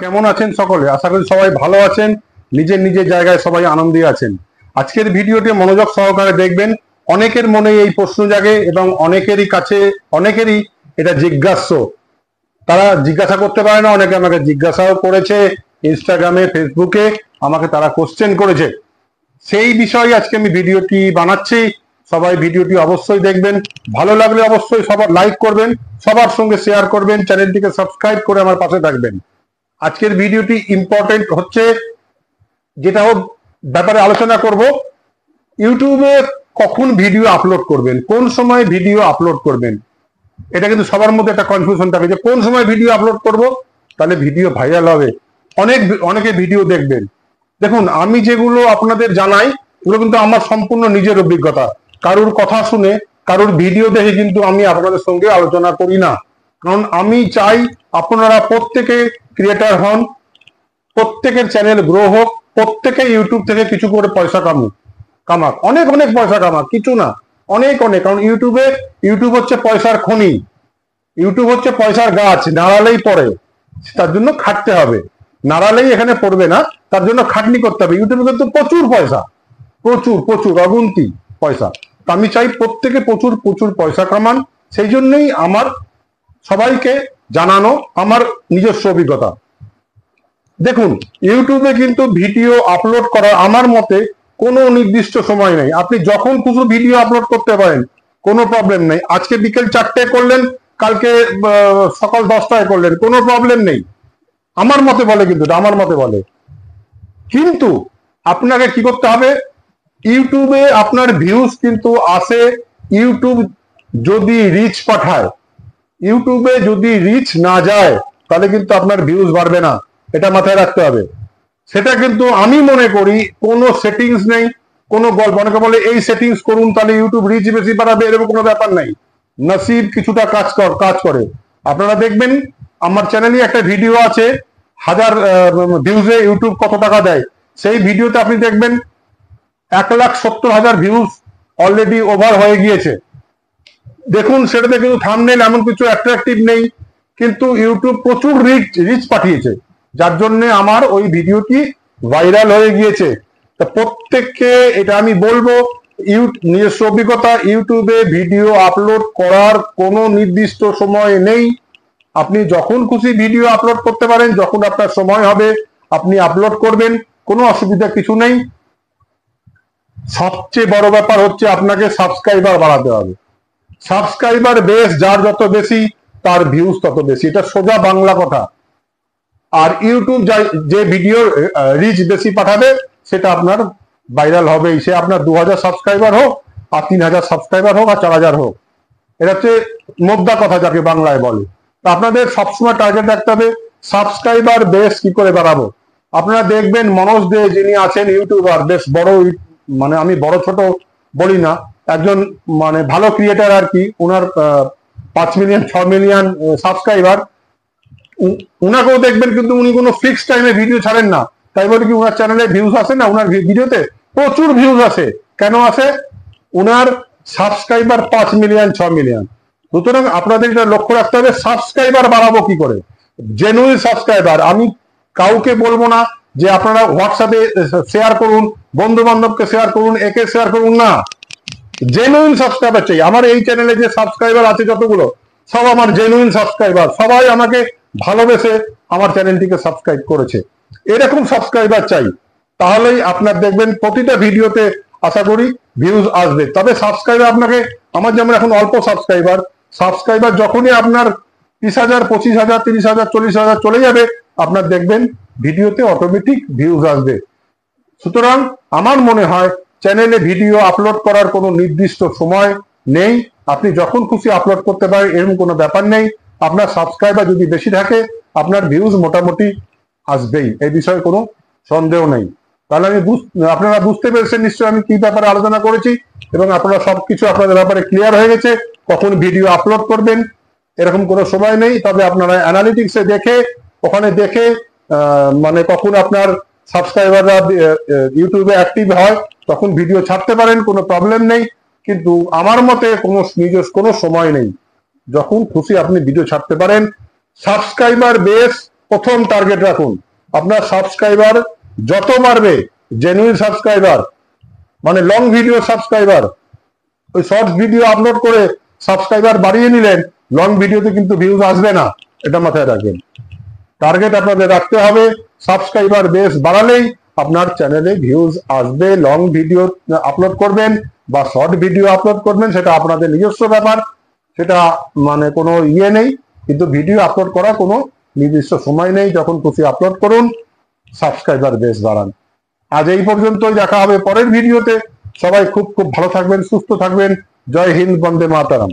কেমন আছেন সকলে? আশা করি সবাই ভালো আছেন, নিজের নিজের জায়গায় সবাই আনন্দে আছেন। আজকের ভিডিওটি মনোযোগ সহকারে দেখবেন। অনেকের মনে এই প্রশ্ন জাগে এবং অনেকেরই এটা জিজ্ঞাস্য। তারা জিজ্ঞাসা করতে পারে না, অনেকে আমাকে জিজ্ঞাসাও করেছে ইনস্টাগ্রামে, ফেসবুকে আমাকে তারা কোশ্চেন করেছে। সেই বিষয়ে আজকে আমি ভিডিওটি বানাচ্ছি। সবাই ভিডিওটি অবশ্যই দেখবেন, ভালো লাগলে অবশ্যই সবার লাইক করবেন, সবার সঙ্গে শেয়ার করবেন, চ্যানেলটিকে সাবস্ক্রাইব করে আমার পাশে থাকবেন। আজকের ভিডিওটি ইম্পর্টেন্ট হচ্ছে, যেটা ব্যাপারে আলোচনা করব, ইউটিউবে কখন ভিডিও আপলোড করবেন, কোন সময় ভিডিও আপলোড করবেন। এটা কিন্তু সবার মধ্যে একটা কনফিউশন থাকে যে কোন সময় ভিডিও আপলোড করব, তাহলে ভিডিও ভাইরাল হবে, অনেকে ভিডিও দেখবেন। দেখুন, আমি যেগুলো আপনাদের জানাই এগুলো কিন্তু আমার সম্পূর্ণ নিজের অভিজ্ঞতা। কারুর কথা শুনে, কারুর ভিডিও দেখে কিন্তু আমি আপনাদের সঙ্গে আলোচনা করি না। কারণ আমি চাই আপনারা প্রত্যেকে ক্রিয়েটার হন, প্রত্যেকের চ্যানেল গ্রো হোক, প্রত্যেকে ইউটিউব থেকে কিছু করে পয়সা কামাক, অনেক অনেক পয়সা কামাক, কিছু না, অনেক অনেক। কারণ ইউটিউব হচ্ছে পয়সার খনি, ইউটিউব হচ্ছে পয়সার গাছ, নাড়ালেই পড়ে, তার জন্য খাটতে হবে। নাড়ালেই এখানে পড়বে না, তার জন্য খাটনি করতে হবে। ইউটিউবে কিন্তু প্রচুর পয়সা, প্রচুর প্রচুর অগুন্তি পয়সা। আমি চাই প্রত্যেকে প্রচুর প্রচুর পয়সা কামান। সেই জন্যই আমার সবাইকে জানানো আমার নিজস্ব অভিজ্ঞতা। দেখুন, ইউটিউবে কিন্তু ভিডিও আপলোড করার আমার মতে কোনো নির্দিষ্ট সময় নেই। আপনি যখন খুশি ভিডিও আপলোড করতে পারেন, কোনো প্রবলেম নেই। আজকে বিকেল 4টায় করলেন, কালকে সকাল 10টায় করলেন, কোনো প্রবলেম নেই। আমার মতে বলে, কিন্তু আমার মতে বলে, কিন্তু আপনাকে কি করতে হবে, ইউটিউবে আপনার ভিউজ কিন্তু আসে, ইউটিউব যদি রিচ পাঠায়। ইউটিউবে যদি রিচ না যায় তাহলে কিন্তু আপনার ভিউজ বাড়বে না, এটা মাথায় রাখতে হবে। সেটা কিন্তু আমি মনে করি কোনো সেটিংস নেই, কোনো গল্প। অনেকে বলে এই সেটিংস করুন তাহলে ইউটিউব রিচ বেশি বাড়াবে, এরকম কোনো ব্যাপার নাই। নসিব কিছুটা কাজ করে। আপনারা দেখবেন আমার চ্যানেলে একটা ভিডিও আছে, 1000 ভিউজে ইউটিউব কত টাকা দেয়। সেই ভিডিওতে আপনি দেখবেন 1,70,000 ভিউজ অলরেডি ওভার হয়ে গিয়েছে। দেখুন, সেটাতে কিন্তু থাম্বনেল এমন কিছু অ্যাট্রাকটিভ নেই, কিন্তু ইউটিউব প্রচুর রিচ পাঠিয়েছে, যার জন্য আমার ওই ভিডিওটি ভাইরাল হয়ে গিয়েছে। তা প্রত্যেককে এটা আমি বলবো, নিজস্ব অভিজ্ঞতা, ইউটিউবে ভিডিও আপলোড করার কোনো নির্দিষ্ট সময় নেই। আপনি যখন খুশি ভিডিও আপলোড করতে পারেন, যখন আপনার সময় হবে আপনি আপলোড করবেন, কোনো অসুবিধা কিছু নেই। সবচেয়ে বড় ব্যাপার হচ্ছে আপনাকে সাবস্ক্রাইবার বাড়াতে হবে। সাবস্ক্রাইবার বেশ যার যত বেশি, তার ভিউজ তত বেশি, এটা সোজা বাংলা কথা। আর ইউটিউব যে ভিডিও রিচ বেশি পাঠাবে সেটা আপনার ভাইরাল হবেই। সে আপনার 2000 সাবস্ক্রাইবার হোক, আর 3000 সাবস্ক্রাইবার হোক, আর 4000 হোক, এটা হচ্ছে মোদ্দা কথা যাকে বাংলায় বলে। তা আপনাদের সবসময় টার্গেট রাখতে হবে সাবস্ক্রাইবার বেশ কি করে বাড়াবো। আপনারা দেখবেন মনোজ দে যিনি আছেন ইউটিউবার, বেশ বড়, মানে আমি বড় ছোট বলি না, একজন মানে ভালো ক্রিয়েটার আর কি। ওনার 5 মিলিয়ন 6 মিলিয়ন সাবস্ক্রাইবার। উনাকেও দেখবেন কিন্তু উনি কোনো ফিক্স টাইমে ভিডিও ছাড়েন না। তাই বলে কি ওনার চ্যানেলে ভিউজ আসে না? ওনার ভিডিওতে প্রচুর ভিউজ আসে। কেন আসে? ওনার সাবস্ক্রাইবার 5 মিলিয়ন 6 মিলিয়ন। সুতরাং আপনাদের এটা লক্ষ্য রাখতে হবে সাবস্ক্রাইবার বাড়াবো কি করে, জেনুইন সাবস্ক্রাইবার। আমি কাউকে বলবো না যে আপনারা হোয়াটসঅ্যাপে শেয়ার করুন, বন্ধু বান্ধবকে শেয়ার করুন, একে শেয়ার করুন, না। জেনুইন সাবস্ক্রাইবার চাই। আমার এই চ্যানেলে যে সাবস্ক্রাইবার আছে যতগুলো, সব আমার জেনুইন সাবস্ক্রাইবার, সবাই আমাকে ভালোবেসে আমার চ্যানেলটিকে সাবস্ক্রাইব করেছে। এরকম সাবস্ক্রাইবার চাই, তাহলেই আপনার দেখবেন প্রতিটা ভিডিওতে আশা করি ভিউজ আসবে। তবে সাবস্ক্রাইবার আপনাকে, আমার যেমন এখন অল্প সাবস্ক্রাইবার যখনই আপনার 30,000 25,000 30,000 40,000 চলে যাবে, আপনার দেখবেন ভিডিওতে অটোমেটিক ভিউজ আসবে। সুতরাং আমার মনে হয় চ্যানেলে ভিডিও আপলোড করার কোনো নির্দিষ্ট সময় নেই, আপনি যখন খুশি আপলোড করতে পারেন, এরকম কোনো ব্যাপার নেই। আপনার সাবস্ক্রাইবার যদি বেশি থাকে, আপনার ভিউজ মোটামুটি আসবেই, এই বিষয়ে কোনো সন্দেহ নেই। তাহলে আপনারা বুঝতে পেরেছেন নিশ্চয়ই আমি কি ব্যাপারে আলোচনা করেছি, এবং আপনারা সবকিছু আপনাদের ব্যাপারে ক্লিয়ার হয়ে গেছে। কখন ভিডিও আপলোড করবেন এরকম কোনো সময় নেই। তবে আপনারা অ্যানালিটিক্সে দেখে, ওখানে দেখে মানে কখন আপনার সাবস্ক্রাইবাররা ইউটিউবে অ্যাক্টিভ হয় তখন ভিডিও ছাড়তে পারেন, কোনো প্রবলেম নেই। কিন্তু আমার মতে কোনো নিজস্ব কোনো সময় নেই, যখন খুশি আপনি ভিডিও ছাড়তে পারেন। সাবস্ক্রাইবার বেস প্রথম টার্গেট রাখুন। আপনার সাবস্ক্রাইবার যত বাড়বে, জেনুইন সাবস্ক্রাইবার মানে লং ভিডিও সাবস্ক্রাইবার, ওই শর্টস ভিডিও আপলোড করে সাবস্ক্রাইবার বাড়িয়ে নিলেন, লং ভিডিওতে কিন্তু ভিউজ আসবে না, এটা মাথায় রাখবেন। টার্গেট আপনাদের রাখতে হবে, সাবস্ক্রাইবার বেস বাড়ালেই আপনার চ্যানেলে ভিউজ আসবে। লং ভিডিও আপলোড করবেন বা শর্ট ভিডিও আপলোড করবেন সেটা আপনাদের নিজস্ব ব্যাপার, সেটা মানে কোনো ইয়ে নেই, কিন্তু ভিডিও আপলোড করার কোনো নির্দিষ্ট সময় নেই, যখন খুশি আপলোড করুন, সাবস্ক্রাইবার বেস বাড়ান। আজ এই পর্যন্তই, দেখা হবে পরের ভিডিওতে। সবাই খুব খুব ভালো থাকবেন, সুস্থ থাকবেন। জয় হিন্দ, বন্দে মাতারাম।